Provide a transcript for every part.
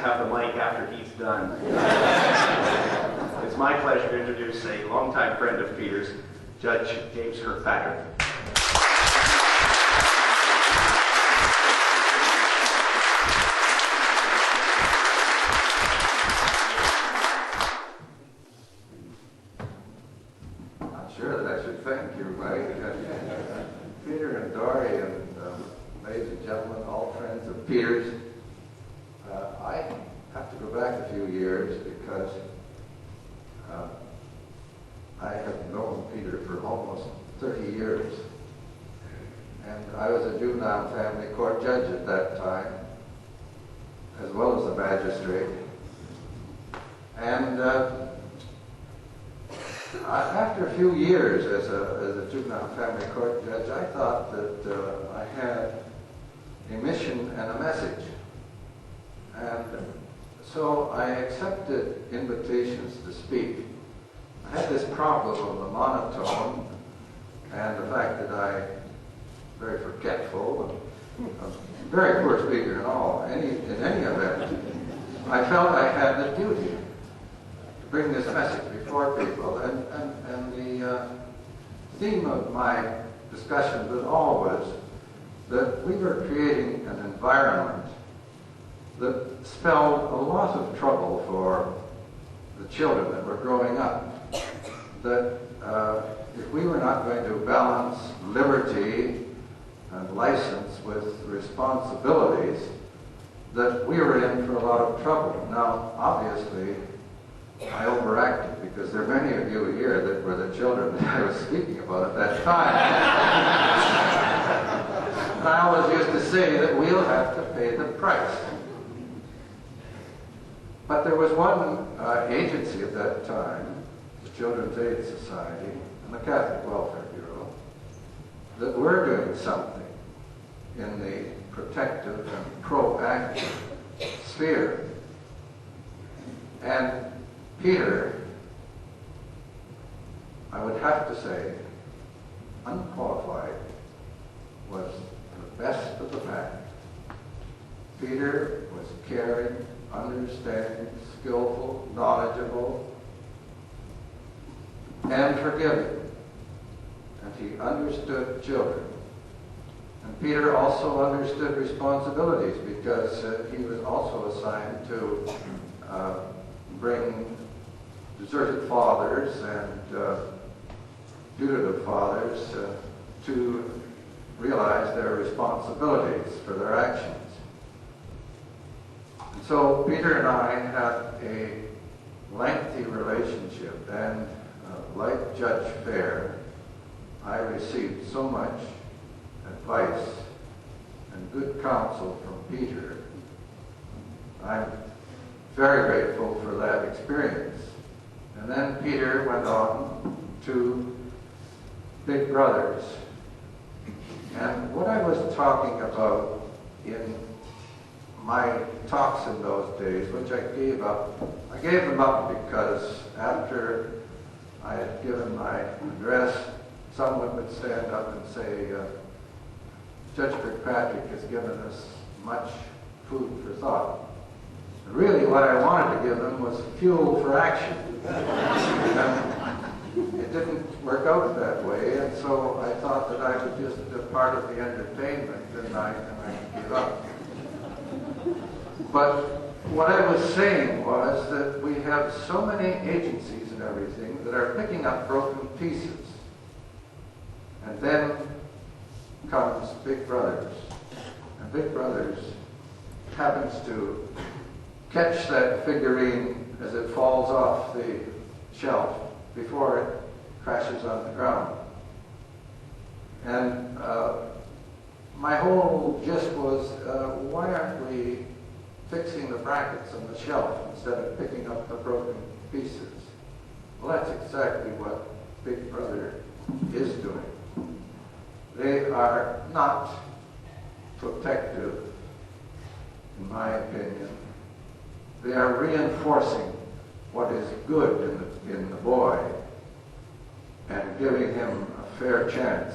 have the mic after he's done. It's my pleasure to introduce a longtime friend of Peter's, Judge James Kirkpatrick. Not sure that I should thank you, Mike. Peter and Dory and ladies and gentlemen, all friends of Peter's. I have to go back a few years because I have known Peter for almost 30 years. And I was a juvenile family court judge at that time, as well as a magistrate. And after a few years as a juvenile family court judge, I thought that I had a mission and a message. And so I accepted invitations to speak. I had this problem of the monotone and the fact that I'm very forgetful, a very poor speaker in any event. I felt I had the duty to bring this message before people. And the theme of my discussion was always that we were creating an environment that spelled a lot of trouble for the children that were growing up. That if we were not going to balance liberty and license with responsibilities, that we were in for a lot of trouble. Now, obviously, I overacted because there are many of you here that were the children that I was speaking about at that time. And I always used to say that we'll have to pay the price. But there was one agency at that time, the Children's Aid Society and the Catholic Welfare Bureau, that were doing something in the protective and proactive sphere. And Peter, I would have to say, unqualified, was the best of the pack. Peter was caring, understanding, skillful, knowledgeable, and forgiving. And he understood children. And Peter also understood responsibilities because he was also assigned to bring deserted fathers and putative fathers to realize their responsibilities for their actions. And so Peter and I had a lengthy relationship, and like Judge Fair, I received so much advice and good counsel from Peter. I'm very grateful for that experience. And then Peter went on to Big Brothers. And what I was talking about in my talks in those days, which I gave them up because after I had given my address, someone would stand up and say, Judge Kirkpatrick has given us much food for thought. And really what I wanted to give them was fuel for action. And it didn't work out that way, and so I thought that I was just a part of the entertainment, and I gave up. But what I was saying was that we have so many agencies and everything that are picking up broken pieces. And then comes Big Brothers. And Big Brothers happens to catch that figurine as it falls off the shelf before it crashes on the ground. And my whole gist was, why aren't we fixing the brackets on the shelf instead of picking up the broken pieces? Well, that's exactly what Big Brother is doing. They are not protective, in my opinion. They are reinforcing what is good in the boy and giving him a fair chance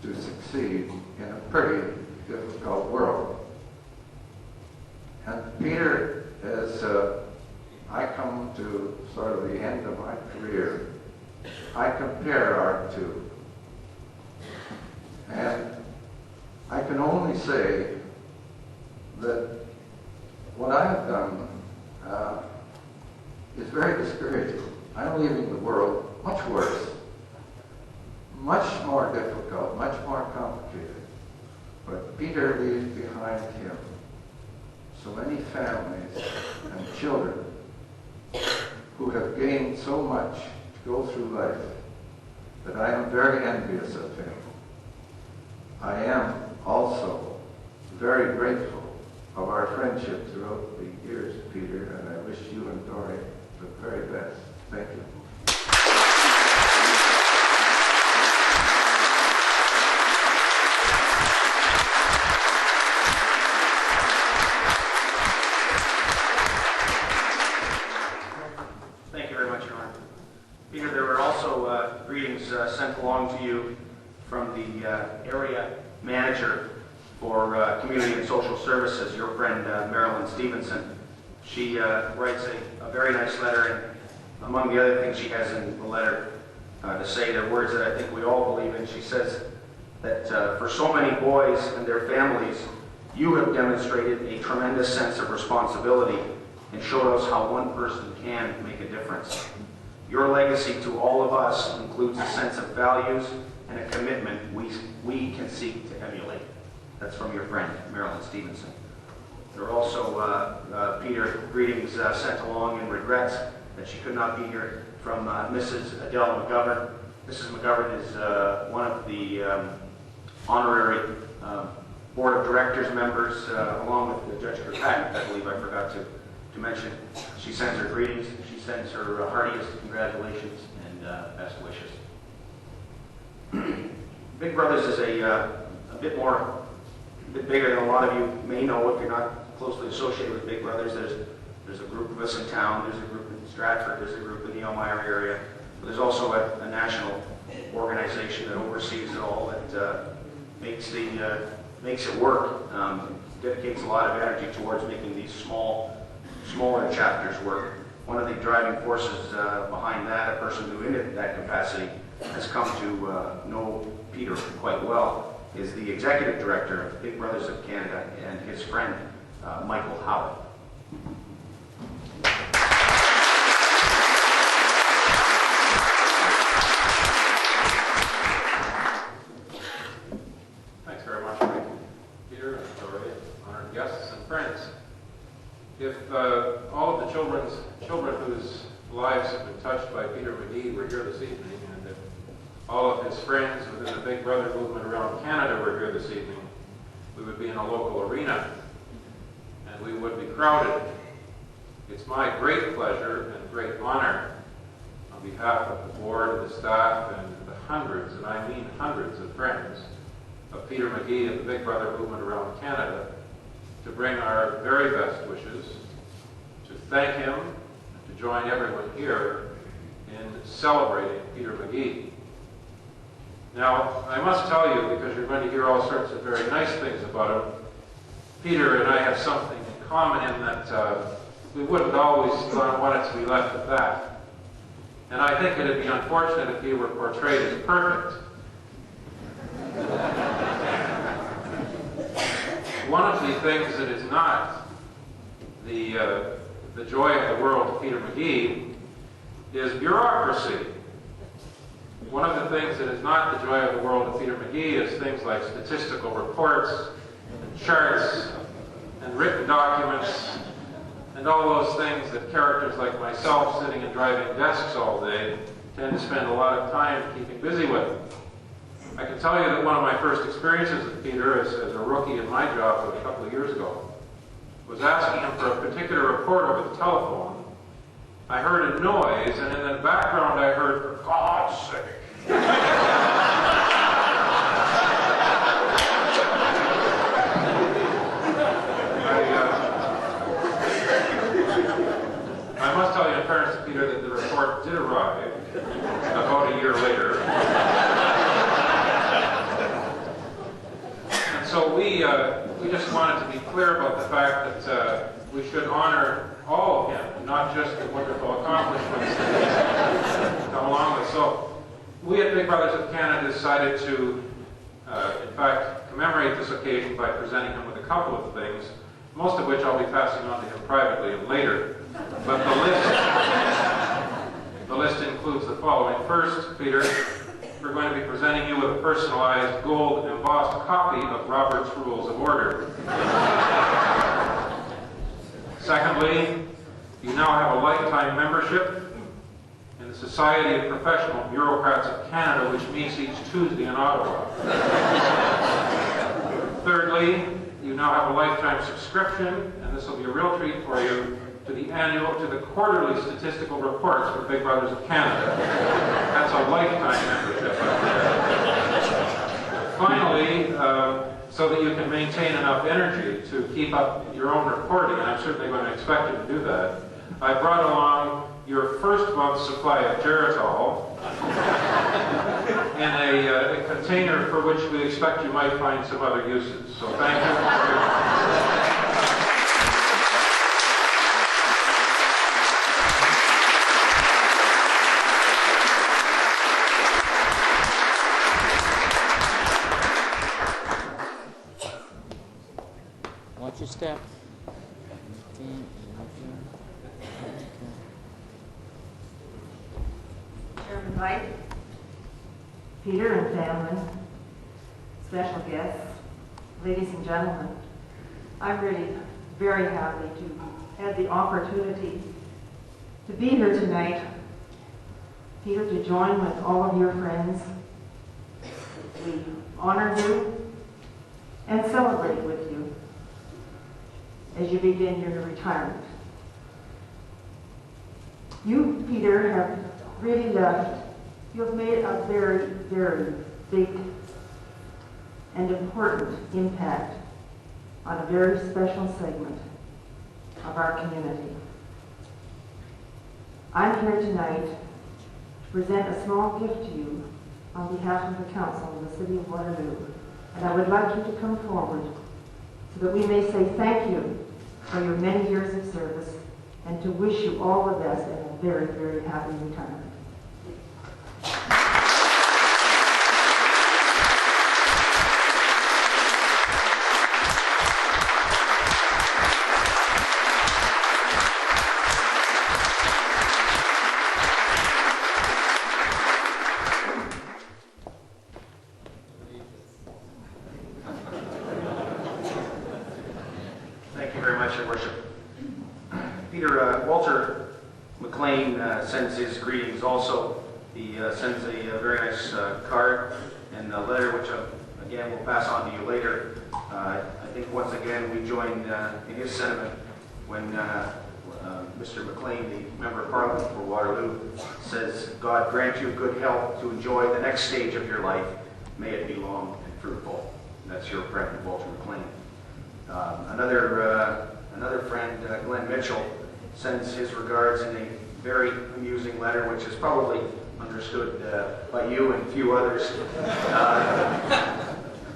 to succeed in a pretty difficult world. And Peter sort of the end of my career, I compare our two. And I can only say that what I have done is very discouraging. I'm leaving the world much worse, much more difficult, much more complicated. But Peter leaves behind him so many families and children who have gained so much to go through life that I am very envious of him. I am also very grateful of our friendship throughout the years, Peter, and I wish you and Dory the very best. Thank you. Thank you very much, Norm. Peter, there were also greetings sent along to you from the area manager for Community and Social Services, your friend Marilyn Stevenson. She writes a very nice letter, and among the other things she has in the letter to say, they're words that I think we all believe in. She says that for so many boys and their families, you have demonstrated a tremendous sense of responsibility and showed us how one person can make a difference. Your legacy to all of us includes a sense of values and a commitment we can seek to emulate. That's from your friend, Marilyn Stevenson. There are also, Peter, greetings sent along and regrets that she could not be here from Mrs. Adele McGovern. Mrs. McGovern is one of the honorary Board of Directors members, along with Judge Kirkpatrick, I believe I forgot to mention. She sends her greetings. She sends her heartiest congratulations and best wishes. Big Brothers is a bit bigger than a lot of you may know if you're not closely associated with Big Brothers. There's a group of us in town. There's a group in Stratford. There's a group in the Elmira area. But there's also a national organization that oversees it all, that makes it work. Dedicates a lot of energy towards making these smaller chapters work. One of the driving forces behind that, a person who in that capacity has come to know Peter quite well, is the executive director of Big Brothers of Canada and his friend, Michael Howitt. Thanks very much, Peter and Dory, honored guests and friends. If all of the children whose lives have been touched by Peter McGhee were here this evening, and if all of his friends within the Big Brother movement around Canada were here this evening, we would be in a local arena, and we would be crowded. It's my great pleasure and great honor, on behalf of the board, the staff, and the hundreds, and I mean hundreds of friends of Peter McGhee and the Big Brother movement around Canada, to bring our very best wishes, to thank him, and to join everyone here in celebrating Peter McGhee. Now, I must tell you, because you're going to hear all sorts of very nice things about him, Peter and I have something in common in that we wouldn't always want it to be left at that. And I think it would be unfortunate if he were portrayed as perfect. One of the things that is not the joy of the world to Peter McGhee is bureaucracy. One of the things that is not the joy of the world to Peter McGhee is things like statistical reports, and charts, and written documents, and all those things that characters like myself, sitting and driving desks all day, tend to spend a lot of time keeping busy with. I can tell you that one of my first experiences with Peter as a rookie in my job a couple of years ago was asking him for a particular report over the telephone. I heard a noise, and in the background I heard, "For God's sake." I must tell you in fairness to Peter that the report did arrive about a year later. And so we just wanted to be clear clear about the fact that we should honor all of him, not just the wonderful accomplishments that he's come along with. So we at Big Brothers of Canada decided to, in fact, commemorate this occasion by presenting him with a couple of things, most of which I'll be passing on to him privately later. But the list includes the following. First, Peter, we're going to be presenting you with a personalized gold embossed copy of Robert's Rules of Order. Secondly, you now have a lifetime membership in the Society of Professional Bureaucrats of Canada, which meets each Tuesday in Ottawa. Thirdly, you now have a lifetime subscription, and this will be a real treat for you, to the quarterly statistical reports for Big Brothers of Canada. That's a lifetime membership. Finally, so that you can maintain enough energy to keep up your own reporting, and I'm certainly going to expect you to do that, I brought along your first month's supply of Geritol in a container for which we expect you might find some other uses. So thank you. Watch your step. Chairman White, Peter and family, special guests, ladies and gentlemen, I'm really very happy to have the opportunity to be here tonight. Peter, to join with all of your friends. We honor you and celebrate with you as you begin your retirement. You, Peter, have really you have made a very, very big and important impact on a very special segment of our community. I'm here tonight to present a small gift to you on behalf of the Council of the City of Waterloo, and I would like you to come forward so that we may say thank you for your many years of service and to wish you all the best and a very, very happy retirement. Thank you very much, Your Worship. Peter, Walter McLean sends his greetings also. He sends a very nice card and a letter, which again will pass on to you later. I think once again we join in his sentiment when Mr. McLean, the Member of Parliament for Waterloo, says, "God grant you good health to enjoy the next stage of your life. May it be long and fruitful." And that's your friend, Walter McLean. Another friend, Glenn Mitchell, sends his regards in a very amusing letter, which is probably understood by you and a few others.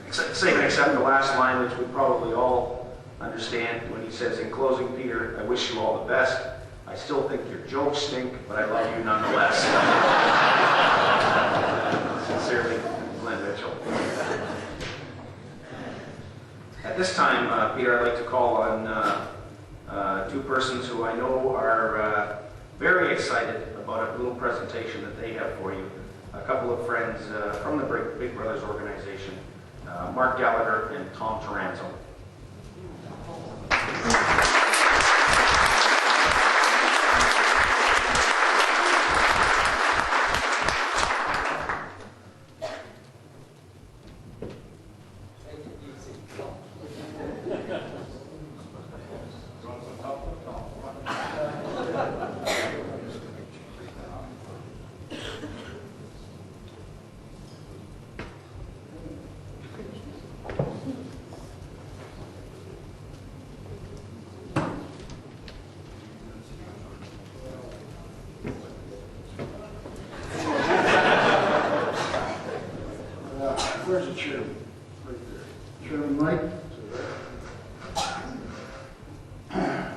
Except the last line, which we probably all understand, when he says, "In closing, Peter, I wish you all the best. I still think your jokes stink, but I love you nonetheless." Sincerely, Glenn Mitchell. At this time, Peter, I'd like to call on two persons who I know are very excited about a little presentation that they have for you. A couple of friends from the Big Brothers organization, Mark Gallagher and Tom Taranzo.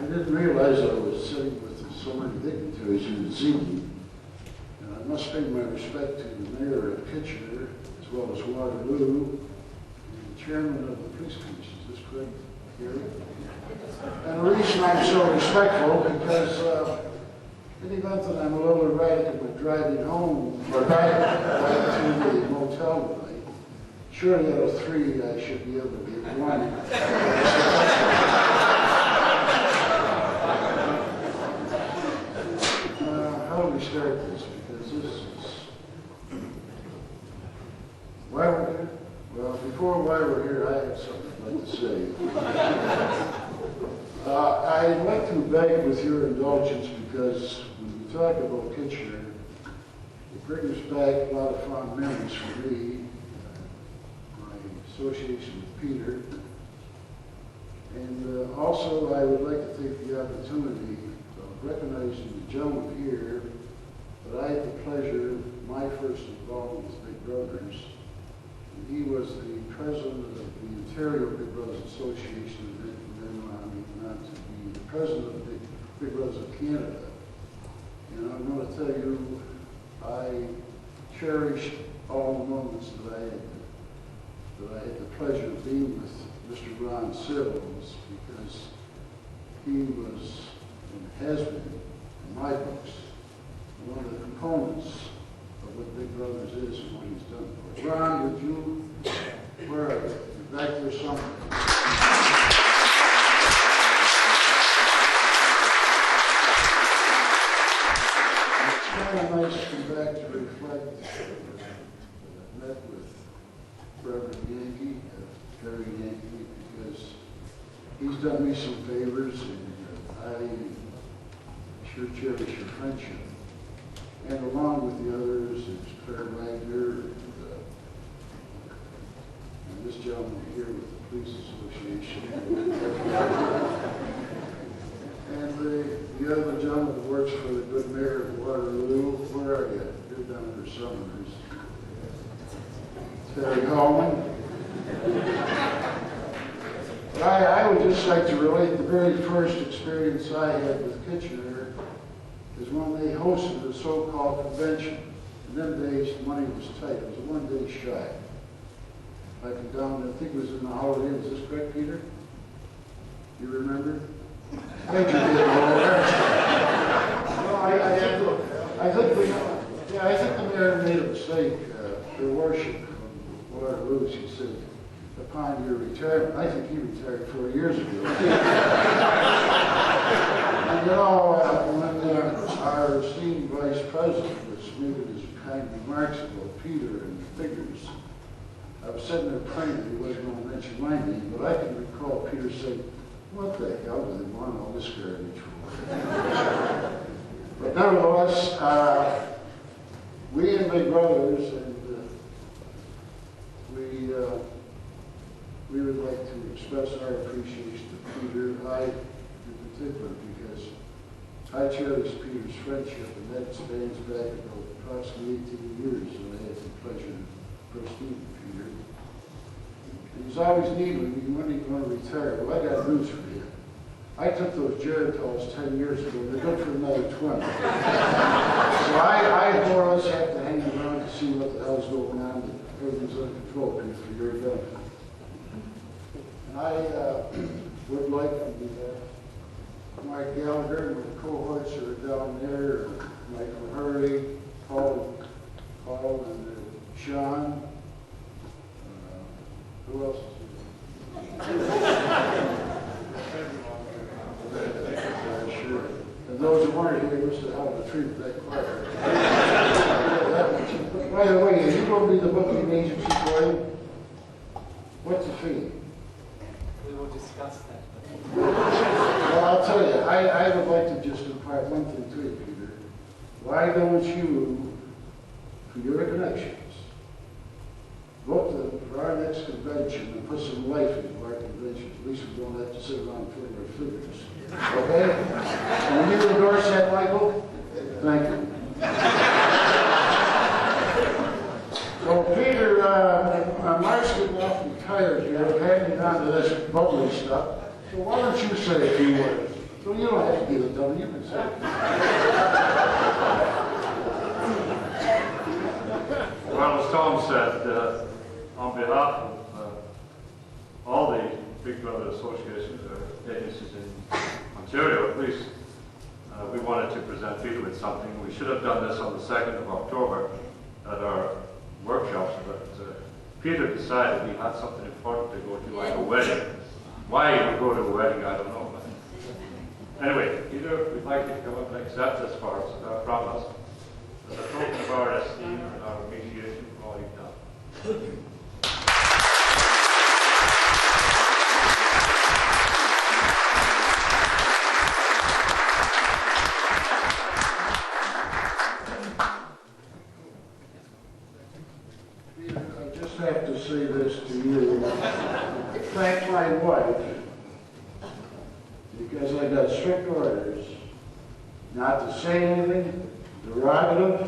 didn't realize I was sitting with so many dignitaries in the evening. And I must pay my respect to the mayor of Kitchener, as well as Waterloo, and the chairman of the police commission. Is this correct, Gary? And the reason I'm so respectful because in the event that I'm a little erratic in my driving home or driving to the motel tonight, surely out of 3 I should be able to get 1. How do we start this? Because this is why we're here. Well, before why we're here, I have something I'd like to say. I'd like to beg with your indulgence because when we talk about Kitchener, it brings back a lot of fond memories for me, my association with Peter. And also I would like to take the opportunity of recognizing the gentleman here that I had the pleasure, my first involvement with Big Brothers. And he was the president of the Ontario Big Brothers Association, and then on to be the president of the Big Brothers of Canada. And I'm going to tell you, I cherished all the moments that I had the pleasure of being with Mr. Ron Sills, because he was and has been, in my books, one of the components of what Big Brothers is and what he's done for us. Ron, would you, where are you? You're back there somewhere. It's kind of nice to come back to reflect. I met with Reverend Yankee, Terry Yankee, because he's done me some favors, and I sure cherish your friendship. And along with the others, there's Claire Wagner, and this gentleman here with the Police Association. And the other gentleman that works for the good mayor of Waterloo. Where are you? You're down there somewhere. Terry Hallman. I would just like to relate the very first experience I had with Kitchener is when they hosted a so-called convention. In them days, money was tight. It was a one-day shy. I come down, I think it was in the Holiday Inn. Is this correct, Peter? You remember? Thank you, Peter. Well, I think the mayor made a mistake. Her worship from Waterloo, she said, upon your retirement, I think he retired 4 years ago. And you know, when our esteemed vice president was making his kind remarks about Peter and the figures, I was sitting there praying that he wasn't going to mention my name, but I can recall Peter saying, what the hell do they want all this garbage for? But nevertheless, we in Big Brothers, and we would like to express our appreciation to Peter, I in particular, because I cherish Peter's friendship, and that spans back about approximately 18 years, and I had the pleasure of first meeting Peter. And he's always needing me, when are you going to retire? Well, I got news for you. I took those Geritol's 10 years ago, they're good for another 20. So I more or less have to hang around to see what the hell's going on, and everything's under control, Peter, for your benefit. And I would like to Mike Gallagher and my cohorts who are down there, Michael Hurley, Paul and Sean. Who else is there? Sure. And those who weren't here must have held the treat that choir. By the way, are you going to be the booking agency for him? What's the fee? We will discuss that. Well, I'll tell you, I would like to just impart one thing to you, Peter. Why don't you, through your connections, vote for our next convention and put some life into our convention? At least we don't have to sit around twiddling our fingers. Okay? Can you endorse that, Michael? Thank you. So, Peter, Mark's getting awfully tired here, handing on to this bubbly stuff. So why don't you say a few words? So you don't have to give it to them, you can say it. Well, as Tom said, on behalf of all the Big Brother associations or agencies in Ontario, at least, we wanted to present Peter with something. We should have done this on the 2nd of October at our workshops, but Peter decided he had something important to go to, like a wedding. Why he would go to a wedding, I don't know. But anyway, Peter, we'd like you to come up and accept this for us, from us, as a token of our esteem and our appreciation for all you've done. I just have to say this to you. Thank my wife, because I got strict orders not to say anything derogative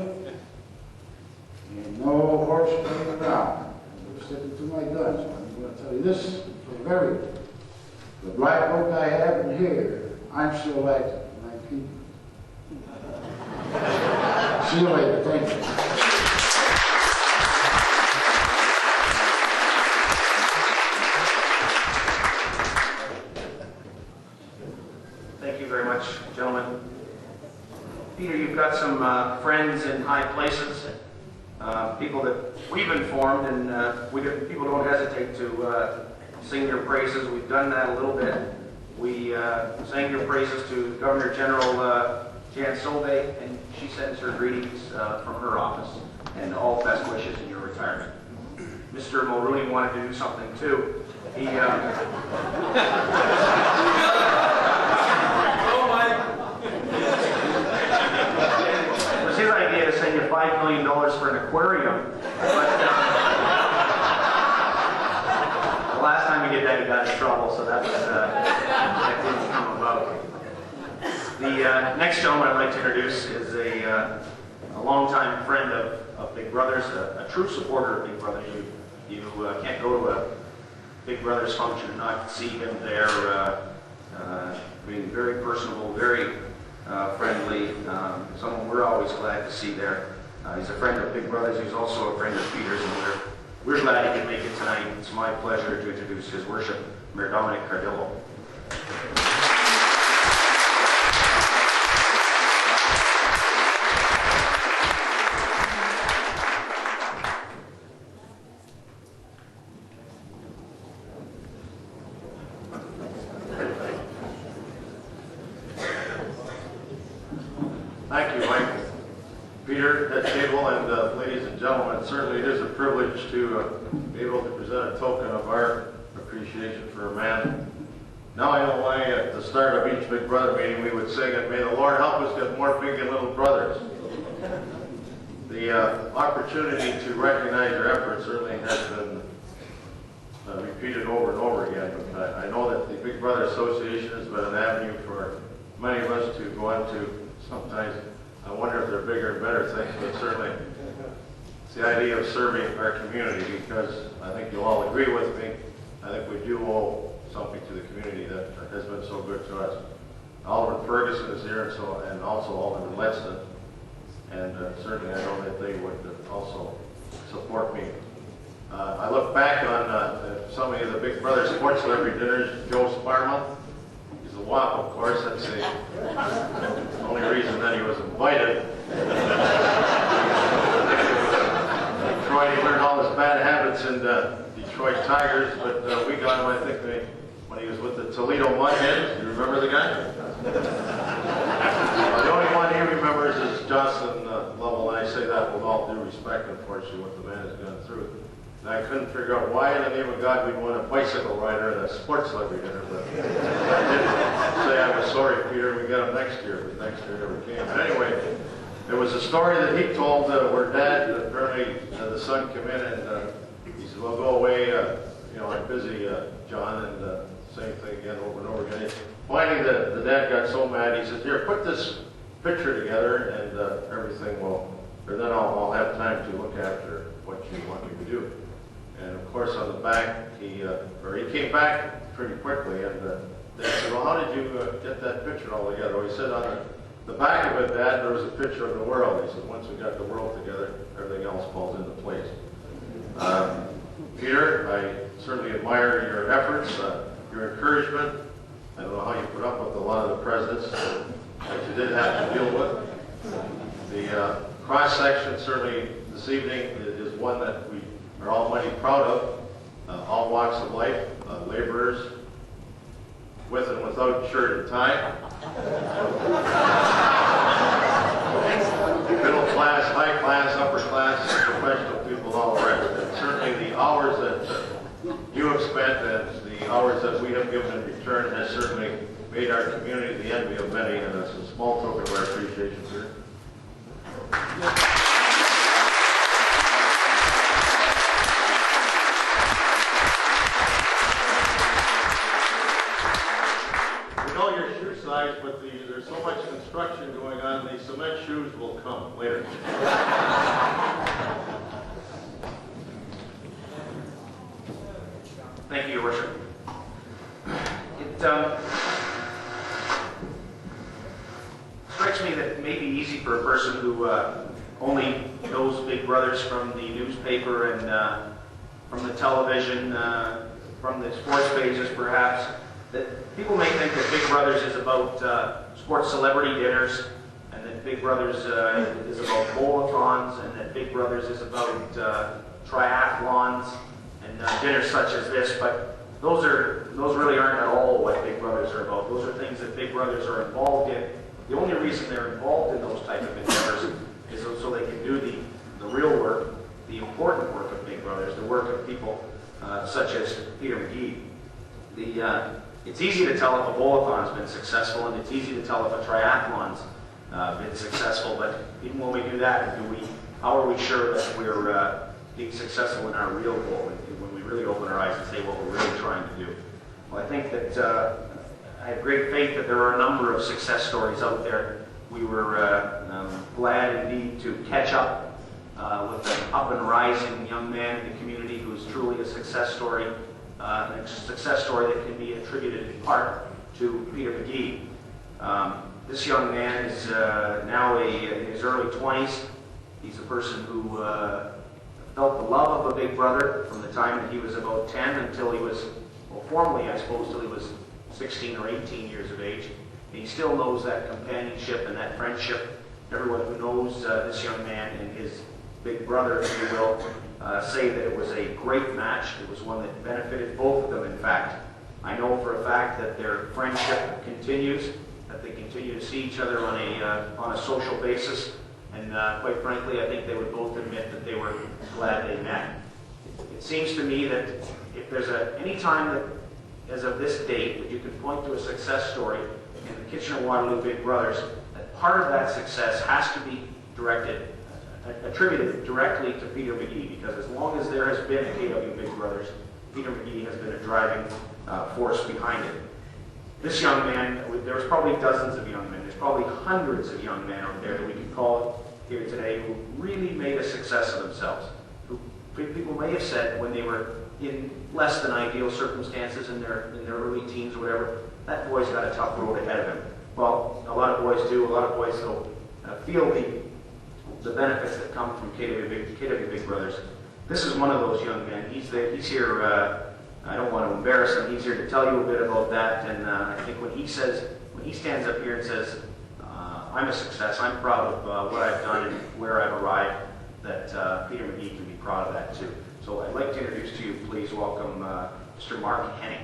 and no horse playing around. I'm sticking to my guns, but I'm going to tell you this from everything. The black book I have in here, I'm still active, and I keep it. See you later. Thank you. Thank you very much, gentlemen. Peter, you've got some friends in high places, people that we've informed, and people don't hesitate to sing your praises. We've done that a little bit. We sang your praises to Governor General Jan Solvay, and she sends her greetings from her office, and all best wishes in your retirement. Mr. Mulrooney wanted to do something too. He it was his idea to send you $5 million for an aquarium, but the last time he did that, he got in trouble, so that didn't come about. The next gentleman I'd like to introduce is a longtime friend of Big Brothers, a true supporter of Big Brothers. You can't go to a Big Brothers function and not see him there, being very personable, very friendly, someone we're always glad to see there. He's a friend of Big Brothers. He's also a friend of Peter's, and we're glad he could make it tonight. It's my pleasure to introduce His Worship, Mayor Dominic Cardillo. Thank you, Mike. Peter, at table, and ladies and gentlemen, certainly it is a privilege to be able to present a token of our appreciation for a man. Now I know why at the start of each Big Brother meeting we would sing it, "May the Lord help us get more big and little brothers." The opportunity to recognize your efforts certainly has been repeated over and over again. But I know that the Big Brother Association has been an avenue for many of us to go into. Sometimes I wonder if they're bigger and better things, but certainly it's the idea of serving our community, because I think you'll all agree with me. I think we do owe something to the community that has been so good to us. Alderman Ferguson is here, and also Alderman Letson, and certainly I know that they would also support me. I look back on so many of the Big Brother sports celebrity dinners. Joe Sparma, he's a WAP, of course. That's the only reason that he was invited. Detroit, he learned all his bad habits in Detroit Tigers, but we got him, I think, when he was with the Toledo Mudhens. You remember the guy? The only one he remembers is Jocelyn Lovell, and I say that with all due respect, unfortunately, what the man has gone through. And I couldn't figure out why in the name of God we'd want a bicycle rider at a sports celebrity dinner, but I did say I was sorry, Peter, we got him next year, but next year never came. But anyway, there was a story that he told where Dad, apparently the son came in and he said, "Well, go away, I'm busy, John," and same thing again over and over again. Finally, the dad got so mad, he said, "Here, put this picture together and everything will, or then I'll have time to look after what you want me to do." And of course, on the back, he came back pretty quickly, and They said, well, how did you get that picture all together? Well, he said on the back of it, Dad, there was a picture of the world. He said, once we got the world together, everything else falls into place. Peter, I certainly admire your efforts, your encouragement. I don't know how you put up with a lot of the presidents that you did have to deal with. The cross-section certainly this evening is one that we are all mighty proud of. All walks of life, laborers, with and without shirt and tie. Middle class, high class, upper class, professional people, all around. And certainly the hours that you have spent and the hours that we have given in return has certainly made our community the envy of many, and it's a small token of our appreciation, sir. We know your shoe size, but there's so much construction going on, the cement shoes will come later. Thank you, Your Worship. It strikes me that it may be easy for a person who only knows Big Brothers from the newspaper and from the television, from the sports pages perhaps, that people may think that Big Brothers is about sports celebrity dinners, and that Big Brothers is about bowl-a-thons, and that Big Brothers is about triathlons and dinners such as this, but those really aren't at all what Big Brothers are about. Those are things that Big Brothers are involved in. The only reason they're involved in those type of endeavors is so they can do the real work, the important work of Big Brothers, the work of people such as Peter McGhee. It's easy to tell if a bowl-a-thon's been successful, and it's easy to tell if a triathlon's been successful, but even when we do that, how are we sure that we're being successful in our real goal, when we really open our eyes and say what we're really trying to do? Well, I think that I have great faith that there are a number of success stories out there. We were glad indeed to catch up with an up and rising young man in the community who is truly a success story that can be attributed in part to Peter McGhee. This young man is now in his early 20s. He's a person who felt the love of a Big Brother from the time that he was about 10 until he was, well, formally, I suppose, till he was 16 or 18 years of age. And he still knows that companionship and that friendship. Everyone who knows this young man and his big brother, if you will, say that it was a great match. It was one that benefited both of them, in fact. I know for a fact that their friendship continues, that they continue to see each other on a social basis. And quite frankly, I think they would both admit that they were glad they met. It seems to me that if there's any time that, as of this date, that you can point to a success story in the Kitchener-Waterloo Big Brothers, that part of that success has to be attributed directly to Peter McGhee, because as long as there has been a KW Big Brothers, Peter McGhee has been a driving force behind it. This young man, there was probably dozens of young men, there's probably hundreds of young men out there that we could call here today who really made a success of themselves. Who people may have said when they were in less than ideal circumstances in their early teens or whatever, that boy's got a tough road ahead of him. Well, a lot of boys do. A lot of boys will feel the benefits that come from KW Big Brothers. This is one of those young men. He's here. I don't want to embarrass him. He's here to tell you a bit about that. And I think when he stands up here and says, "I'm a success. I'm proud of what I've done and where I've arrived," that Peter McGhee can be proud of that too. So I'd like to introduce to you, please welcome Mr. Mark Henning.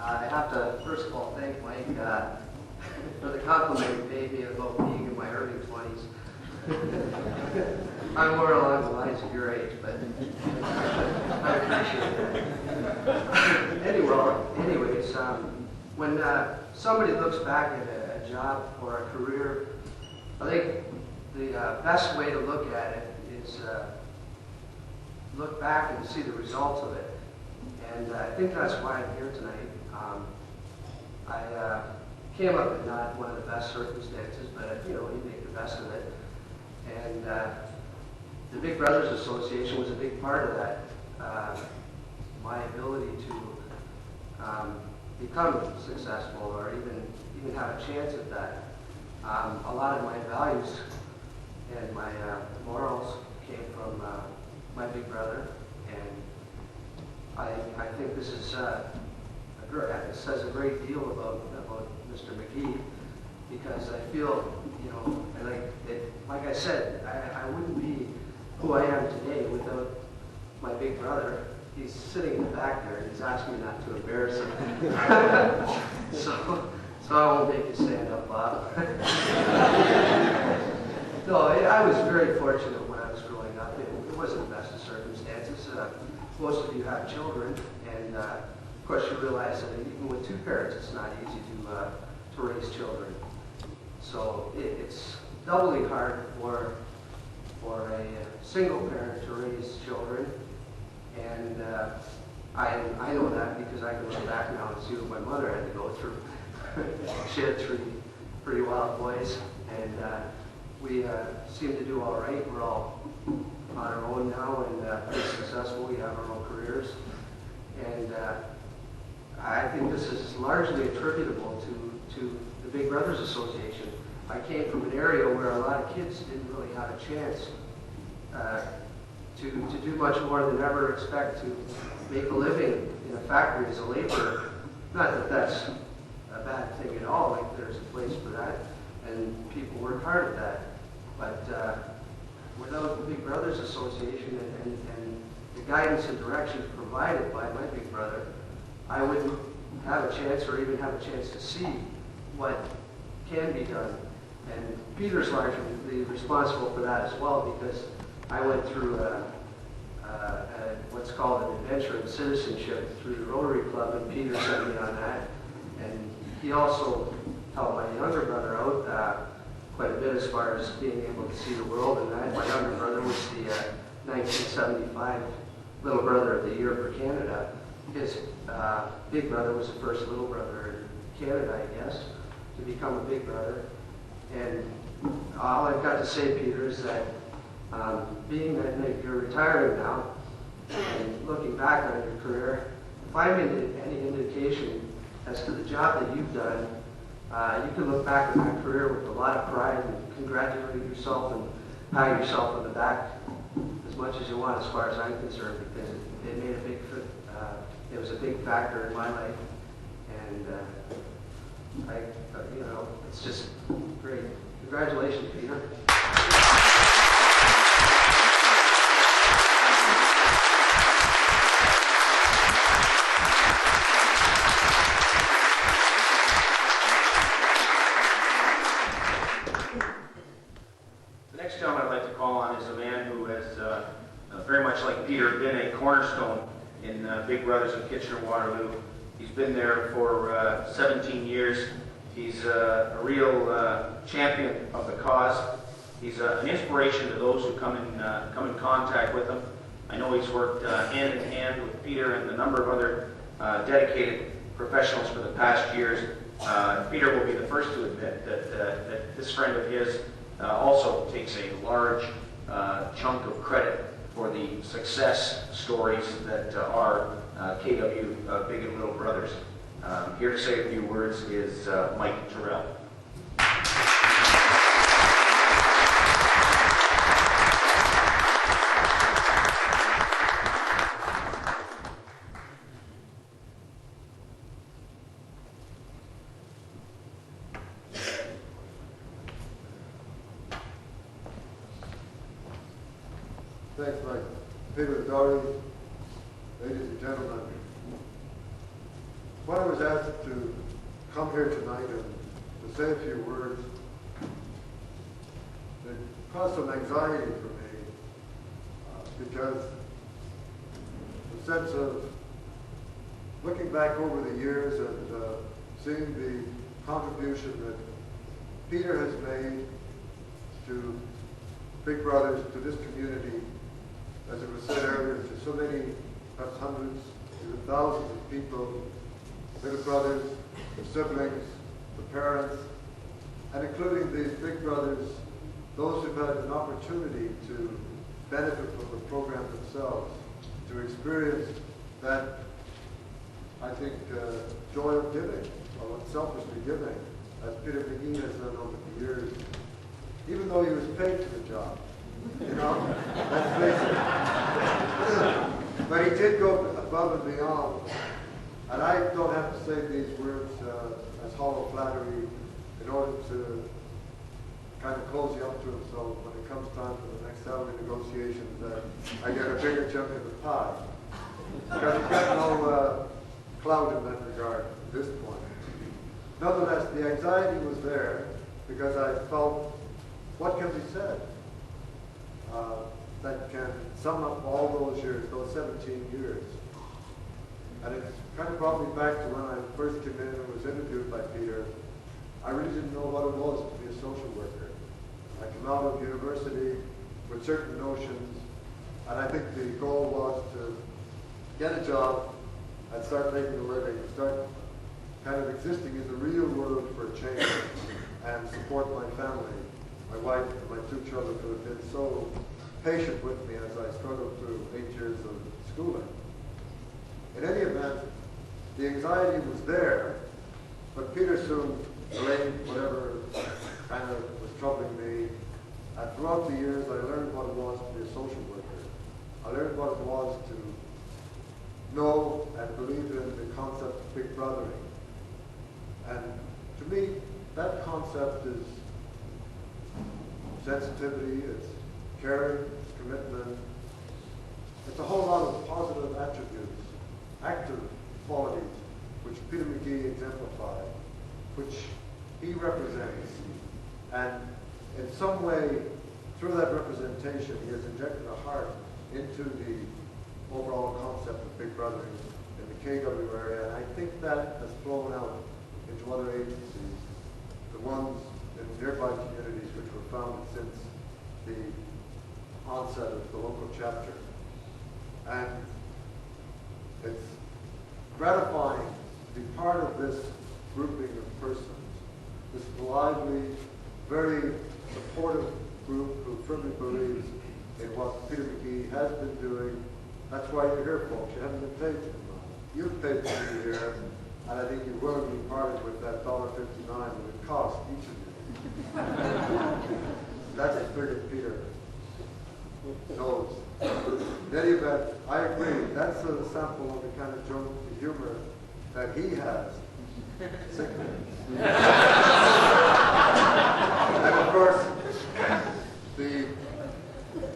I have to, first of all, thank Mike for the compliment he made me about being in my early 20s. I'm more along the lines of your age, but I appreciate that. Anyways, when somebody looks back at a job or a career, I think the best way to look at it is look back and see the results of it. And I think that's why I'm here tonight. I came up in not one of the best circumstances, but you make the best of it. And the Big Brothers Association was a big part of that. My ability to become successful, or even have a chance at that. A lot of my values and my morals came from my big brother, and I think this is it says a great deal about Mr. McGhee, because I feel, like I said, I wouldn't be who I am today without my big brother. He's sitting in the back there, and he's asking me not to embarrass him. so I won't make you stand up, Bob. No, I was very fortunate when I was growing up. It wasn't the best of circumstances. Most of you have children, and of course you realize that even with two parents, it's not easy to raise children. So it's doubly hard for a single parent to raise children, and I know that because I can look back now and see what my mother had to go through. She had three pretty wild boys, and we seem to do all right. We're all on our own now and pretty successful. We have our own careers, and I think this is largely attributable to the Big Brothers Association. I came from an area where a lot of kids didn't really have a chance to do much more than ever expect to make a living in a factory as a laborer. Not that that's a bad thing at all, like there's a place for that, and people work hard at that. But without the Big Brothers Association and the guidance and direction provided by my big brother, I wouldn't have a chance or even have a chance to see what can be done. And Peter's largely responsible for that as well, because I went through what's called an adventure in citizenship through the Rotary Club, and Peter sent me on that. And he also helped my younger brother out quite a bit as far as being able to see the world and that. My younger brother was the 1975 Little Brother of the Year for Canada. His big brother was the first little brother in Canada, I guess, to become a big brother. And all I've got to say, Peter, is that being that you're retiring now and looking back on your career, if I'm any indication as to the job that you've done, you can look back on that career with a lot of pride and congratulate yourself and pat yourself on the back as much as you want, as far as I'm concerned, because it made a big, it was a big factor in my life, and it's just great. Congratulations, Peter. The next gentleman I'd like to call on is a man who has, very much like Peter, been a cornerstone in Big Brothers of Kitchener-Waterloo. He's been there for 17 years. He's a real champion of the cause. He's an inspiration to those who come in contact with him. I know he's worked hand in hand with Peter and a number of other dedicated professionals for the past years. Peter will be the first to admit that this friend of his also takes a large chunk of credit for the success stories that are KW Big and Little Brothers. Here to say a few words is Mike Terrell. Thanks, Mike. Peter, Dory, ladies and gentlemen. When I was asked to come here tonight and to say a few words, it caused some anxiety for me because the sense of looking back over the years and seeing the contribution that Peter has made to Big Brothers, to this community, as it was said earlier, to so many, perhaps hundreds, even thousands of people, little brothers, the siblings, the parents, and including these big brothers, those who've had an opportunity to benefit from the program themselves, to experience that, I think, joy of giving, or unselfishly giving, as Peter McGhee has done over the years, even though he was paid for the job. You know, let's face it. But he did go above and beyond. And I don't have to say these words as hollow flattery in order to kind of close you up to him, so when it comes time for the next salary negotiations, I get a bigger chunk of the pie. Because he's got no clout in that regard at this point. Nonetheless, the anxiety was there because I felt, what can be said that can sum up all those years, those 17 years. And it's kind of brought me back to when I first came in and was interviewed by Peter. I really didn't know what it was to be a social worker. I came out of university with certain notions, and I think the goal was to get a job and start making a living, start kind of existing in the real world for a change, and support my family, my wife, and my 2 children who have been so patient with me as I struggled through 8 years of schooling. In any event, the anxiety was there, but Peter soon relayed whatever kind of was troubling me. And throughout the years, I learned what it was to be a social worker. I learned what it was to know and believe in the concept of big brothering. And to me, that concept is sensitivity, it's caring, it's commitment. It's a whole lot of positive attributes, active qualities, which Peter McGhee exemplified, which he represents. And in some way, through that representation, he has injected a heart into the overall concept of big brothering in the KW area. And I think that has flown out into other agencies, the ones in nearby communities which were founded since the onset of the local chapter. And it's gratifying to be part of this grouping of persons, this lively, very supportive group who firmly believes in what Peter McGhee has been doing. That's why you're here, folks. You haven't been paid too much. You've paid to be here, and I think you're willingly parted with that $1.59 that it cost each of you. That's the figure Peter knows. In any event, I agree. That's a sample of the kind of joke, the humor that he has. And of course, the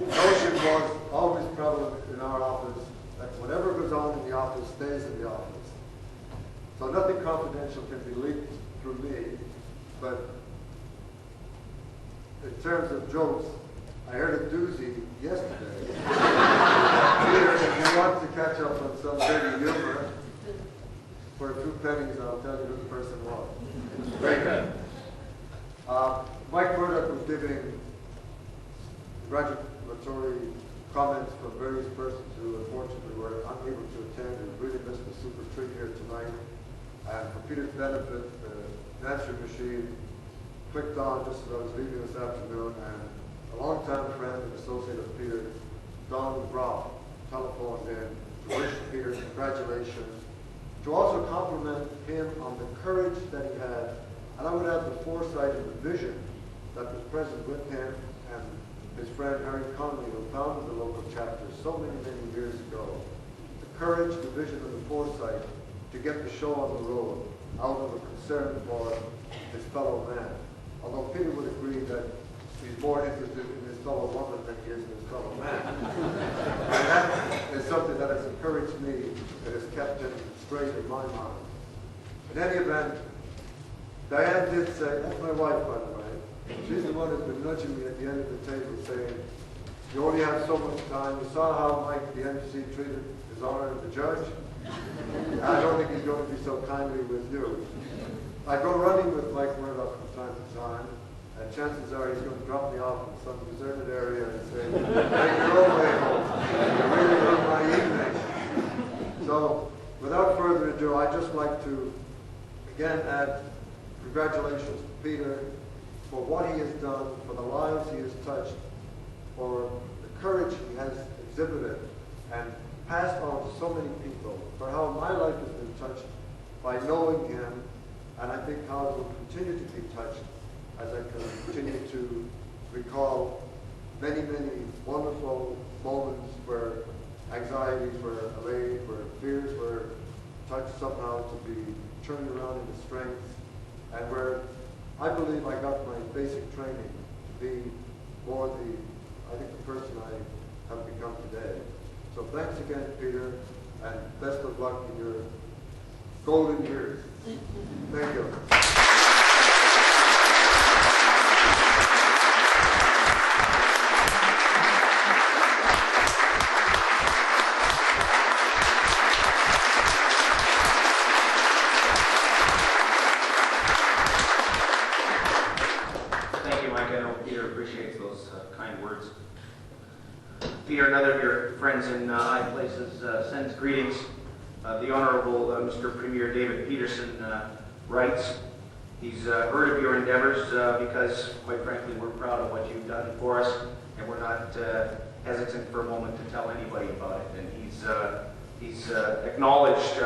notion was always prevalent in our office that whatever goes on in the office stays in the office. So nothing confidential can be leaked through me, but in terms of jokes, I heard a doozy yesterday. Peter, if you want to catch up on some dirty humor, for a few pennies, I'll tell you who the person was. Very good. Mike Murdoch was giving congratulatory comments from various persons who unfortunately were unable to attend and really missed the super treat here tonight. And for Peter's benefit, the answering machine clicked on just as I was leaving this afternoon, and a longtime friend and associate of Peter, Don Brock, telephoned in to wish Peter congratulations, to also compliment him on the courage that he had, and I would add the foresight and the vision that was present with him and his friend Harry Conley, who founded the local chapter so many, many years ago. The courage, the vision, and the foresight to get the show on the road out of a concern for his fellow man. Although Peter would agree that he's more interested in his fellow woman than he is in his fellow man. And that is something that has encouraged me, that has kept him straight in my mind. In any event, Diane did say, that's my wife, by the way, she's the one who's been nudging me at the end of the table saying, you only have so much time. You saw how Mike, the MC, treated his honor as the judge. I don't think he's going to be so kindly with you. I go running with Mike Murdoch from time to time, and chances are he's going to drop me off in some deserted area and say, "Take your own way home. You really ruined my evening." So, without further ado, I'd just like to again add congratulations to Peter for what he has done, for the lives he has touched, for the courage he has exhibited and passed on to so many people, for how my life has been touched by knowing him, and I think how it will continue to be touched as I continue to recall many, many wonderful moments where anxieties were allayed, where fears were touched somehow to be turned around into strength, and where I believe I got my basic training to be more I think the person I have become today. So thanks again, Peter, and best of luck in your golden years. Thank you. Thank you, Mike. I know Peter appreciates those kind words. Peter, another of your friends in high places, sends greetings. The Honorable Mr. Premier David Peterson writes, he's heard of your endeavors because, quite frankly, we're proud of what you've done for us, and we're not hesitant for a moment to tell anybody about it. And he's acknowledged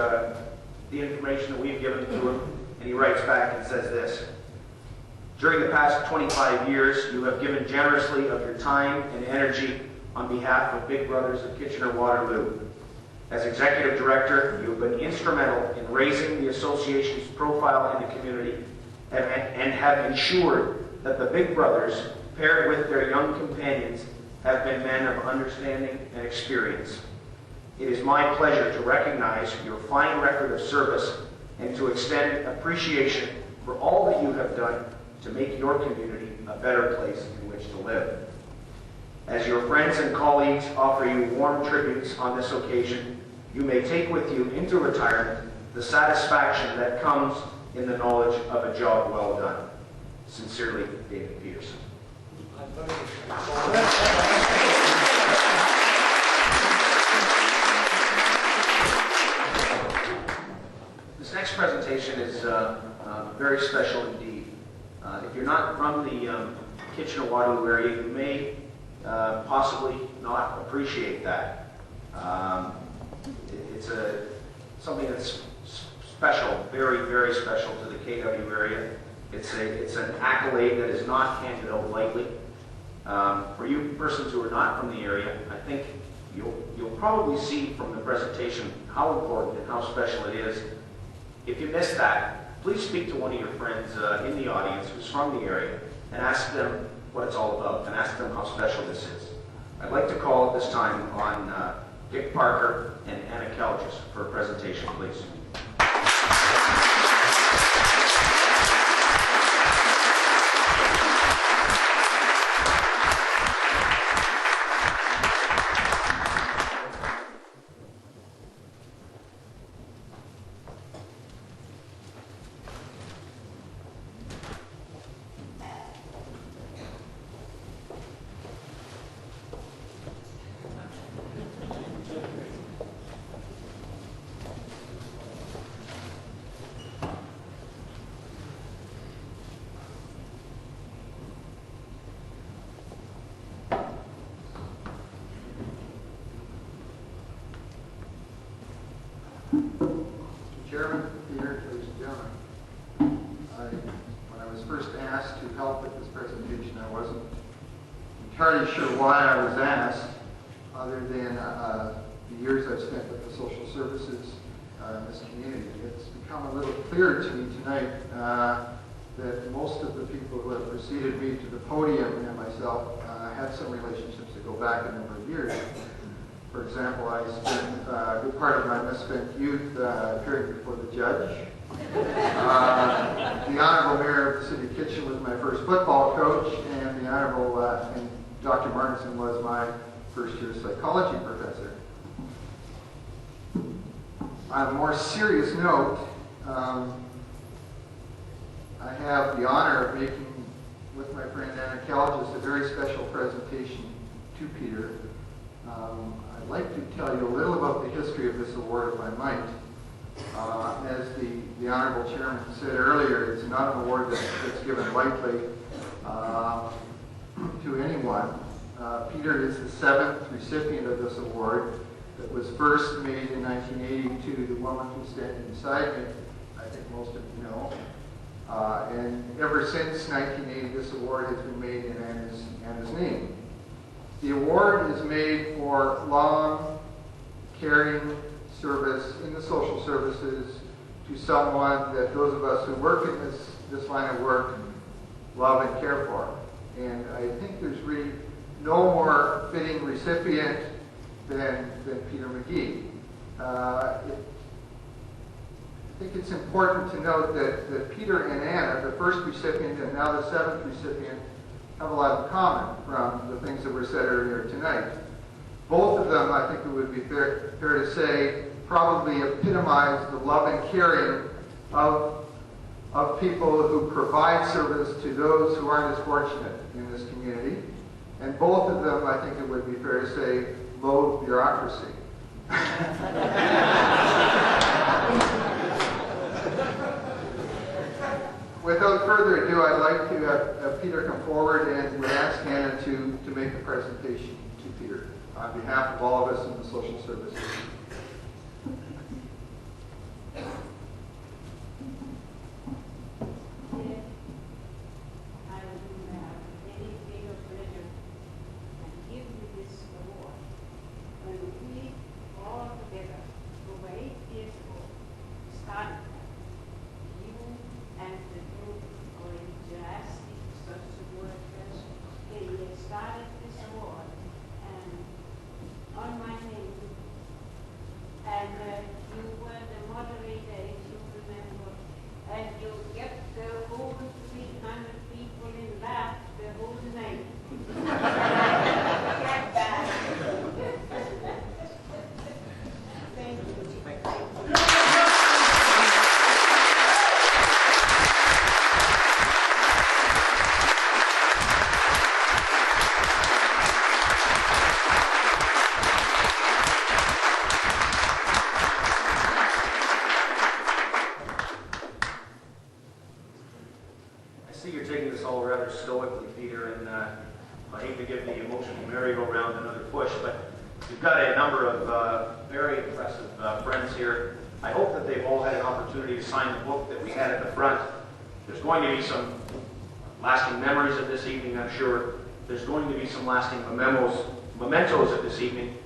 the information that we've given to him, and he writes back and says this: "During the past 25 years, you have given generously of your time and energy on behalf of Big Brothers of Kitchener-Waterloo. As Executive Director, you have been instrumental in raising the association's profile in the community and have ensured that the Big Brothers, paired with their young companions, have been men of understanding and experience. It is my pleasure to recognize your fine record of service and to extend appreciation for all that you have done to make your community a better place in which to live. As your friends and colleagues offer you warm tributes on this occasion, you may take with you into retirement the satisfaction that comes in the knowledge of a job well done. Sincerely, David Peterson." This next presentation is very special indeed. If you're not from the Kitchener-Waterloo area, you may possibly not appreciate that. It's something that's special, very, very special to the KW area. It's an accolade that is not handed out lightly. For you persons who are not from the area, I think you'll probably see from the presentation how important and how special it is. If you missed that, please speak to one of your friends in the audience who's from the area and ask them what it's all about and ask them how special this is. I'd like to call at this time on Dick Parker and Anna Kelgis for a presentation, please. Chairman, Peter, ladies and gentlemen, when I was first asked to help with this presentation, I wasn't entirely sure why I was asked, other than the years I've spent with the social services in this community. It's become a little clearer to me tonight that most of the people who have preceded me to the podium and myself had some relationships that go back a number of years. For example, I spent a good part of my misspent youth appearing before the judge. The Honorable Mayor of the City of Kitchener was my first football coach, and the Honorable and Dr. Martinson was my first-year psychology professor. On a more serious note, I have the honor of making with my friend Anna Kell, just a very special presentation to Peter. I'd like to tell you a little about the history of this award, if I might. As the Honorable Chairman said earlier, it's not an award that's given lightly to anyone. Peter is the 7th recipient of this award. That was first made in 1982. The woman who's standing beside me, I think most of you know. And ever since 1980, this award has been made in Anna's name. The award is made for long, caring service in the social services to someone that those of us who work in this line of work love and care for. And I think there's really no more fitting recipient than Peter McGhee. I think it's important to note that Peter and Anna, the first recipient and now the 7th recipient, have a lot in common from the things that were said earlier tonight. Both of them, I think it would be fair to say, probably epitomize the love and caring of people who provide service to those who aren't as fortunate in this community. And both of them, I think it would be fair to say, loathe bureaucracy. Without further ado, I'd like to have Peter come forward and would ask Anna to make the presentation to Peter on behalf of all of us in the social services. Stoically, Peter, and I hate to give the emotional merry-go-round another push, but you've got a number of very impressive friends here. I hope that they've all had an opportunity to sign the book that we had at the front. There's going to be some lasting memories of this evening, I'm sure. There's going to be some lasting mementos of this evening.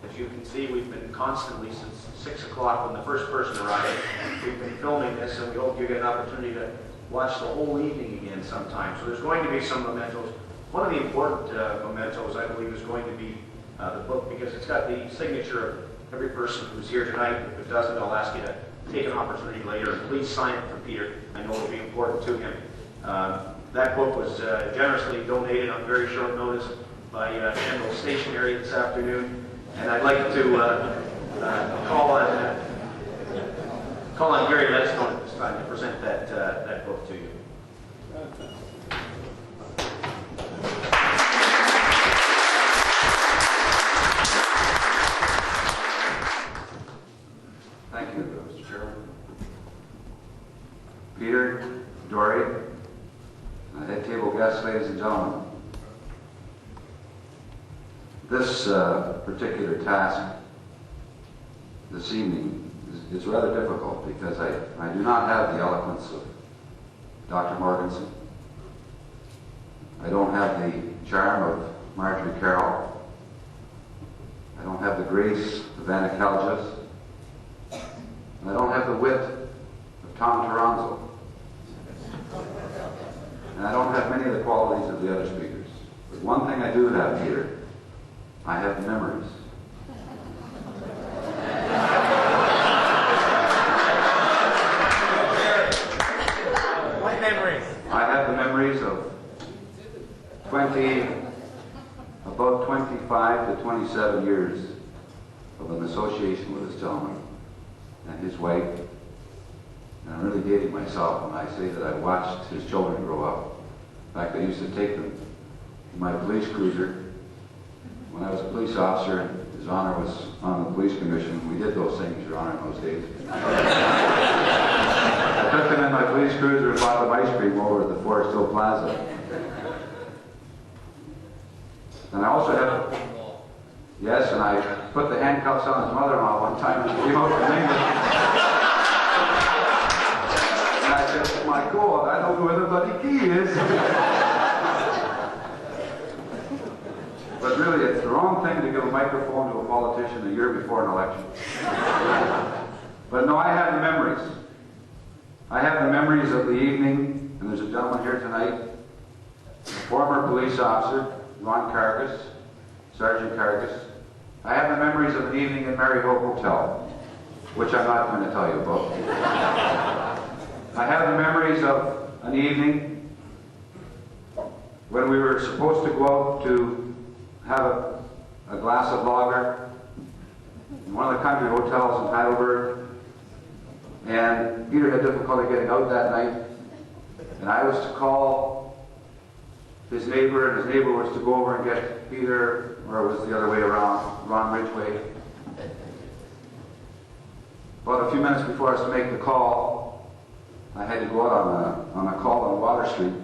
As you can see, we've been constantly since 6 o'clock when the first person arrived. We've been filming this, and we hope you get an opportunity to watch the whole evening again sometime. So there's going to be some mementos. One of the important mementos, I believe, is going to be the book, because it's got the signature of every person who's here tonight. If it doesn't, I'll ask you to take an opportunity later, and please sign it for Peter. I know it'll be important to him. That book was generously donated on very short notice by General Stationery this afternoon, and I'd like to call on Gary Ledstone at this time to present that book to you. Thank you, Mr. Chairman. Peter, Dory, head table guests, ladies and gentlemen. This particular task this evening is rather difficult because I do not have the eloquence of Dr. Morganson. I don't have the charm of Marjorie Carroll. I don't have the grace of Anna Caljas. I don't have the wit of Tom Toronzo. And I don't have many of the qualities of the other speakers. But one thing I do have, Peter, I have memories. What memories? I have the memories of about 25 to 27 years of an association with this gentleman and his wife. And I'm really dating myself when I say that I watched his children grow up. In fact, I used to take them in my police cruiser. When I was a police officer, and His Honor was on the police commission, we did those things, Your Honor, in those days. I took them in my police cruiser and bought them ice cream over at the Forest Hill Plaza. And I also have, yes, and I put the handcuffs on his mother-in-law one time and she came out from England. And I said, oh my God, I don't know where the bloody key is. But really, it's the wrong thing to give a microphone to a politician a year before an election. But no, I have the memories. I have the memories of the evening, and there's a gentleman here tonight, a former police officer, Ron Carcass, Sergeant Carcass. I have the memories of an evening in Maryhill Hotel, which I'm not going to tell you about. I have the memories of an evening when we were supposed to go out to have a glass of lager in one of the country hotels in Heidelberg. And Peter had difficulty getting out that night. And I was to call his neighbor, and his neighbor was to go over and get Peter, or it was the other way around, Ron Ridgway. About a few minutes before I was to make the call, I had to go out on a call on Water Street,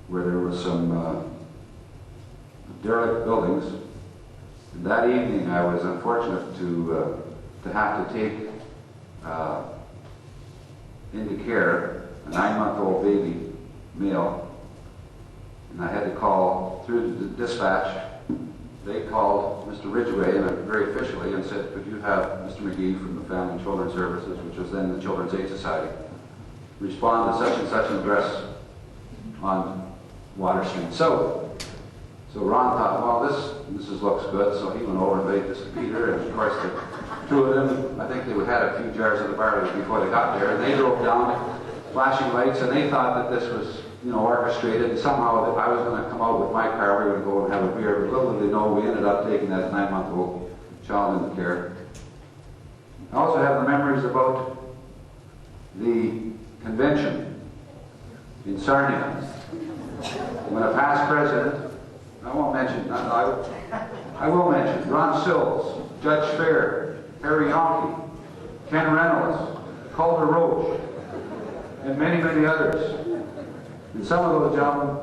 where there was some derelict buildings. And that evening I was unfortunate to have to take into care a 9-month-old baby, male, and I had to call through the dispatch. They called Mr. Ridgway, and very officially, and said, could you have Mr. McGhee from the Family and Children's Services, which was then the Children's Aid Society, respond to such and such an address on Water Street. So Ron thought, well, this looks good, so he went over and made this to Peter, and of course the two of them, I think they had a few jars of the barley before they got there, and they drove down, flashing lights, and they thought that this was, orchestrated, and somehow that I was going to come out with my car, we were going to go and have a beer, but little did they know we ended up taking that 9-month-old child into care. I also have the memories about the convention in Sarnia, when a past president, I will mention Ron Sills, Judge Fair, Harry Yonke, Ken Reynolds, Calder Roach, and many, many others. And some of those gentlemen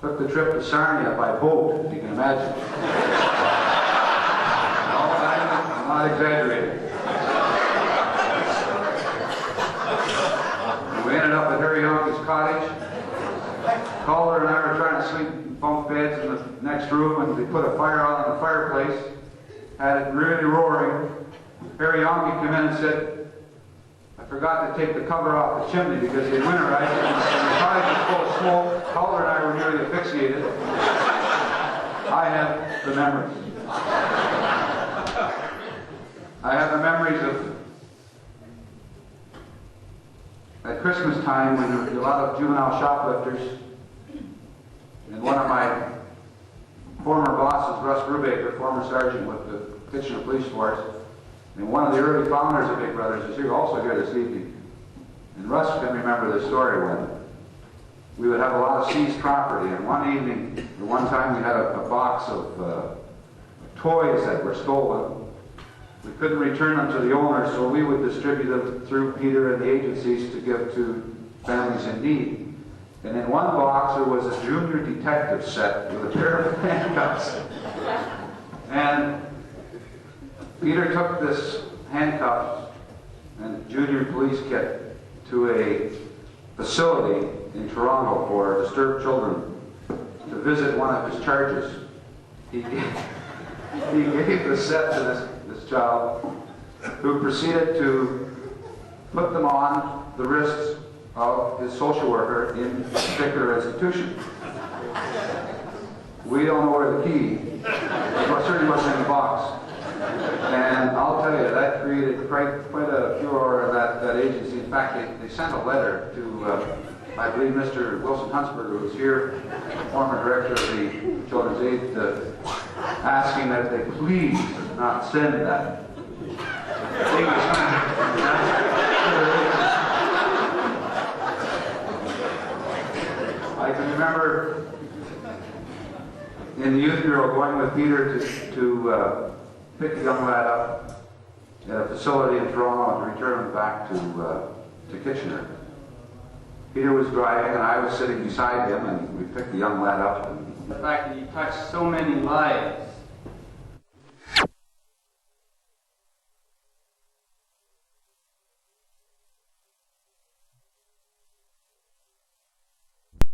took the trip to Sarnia by boat, if you can imagine. No, I'm not exaggerating. And we ended up at Harry Yonke's cottage. Calder and I were trying to sleep in bunk beds in the next room, and they put a fire on in the fireplace, had it really roaring. Harry Yonke came in and said, I forgot to take the cover off the chimney because they winterized it, and the cottage was full of smoke. Calder and I were nearly asphyxiated. I have the memories. I have the memories of at Christmas time when there were a lot of juvenile shoplifters. And one of my former bosses, Russ Brubaker, former sergeant with the Kitchener Police Force, and one of the early founders of Big Brothers is here, also here this evening. And Russ can remember this story when we would have a lot of seized property. And one evening, or one time, we had a box of toys that were stolen. We couldn't return them to the owner, so we would distribute them through Peter and the agencies to give to families in need. And in one box there was a junior detective set with a pair of handcuffs. And Peter took this handcuffs and junior police kit to a facility in Toronto for disturbed children to visit one of his charges. He gave the set to this child, who proceeded to put them on the wrists of his social worker in a particular institution. We don't know where the key, but certainly wasn't in the box. And I'll tell you, that created quite a furor in that agency. In fact, they sent a letter to, I believe, Mr. Wilson Huntsberger, who was here, former director of the Children's Aid, asking that they please not send that. in the youth bureau going with Peter to pick a young lad up at a facility in Toronto and to return him back to Kitchener. Peter was driving and I was sitting beside him, and we picked the young lad up. The fact that he touched so many lives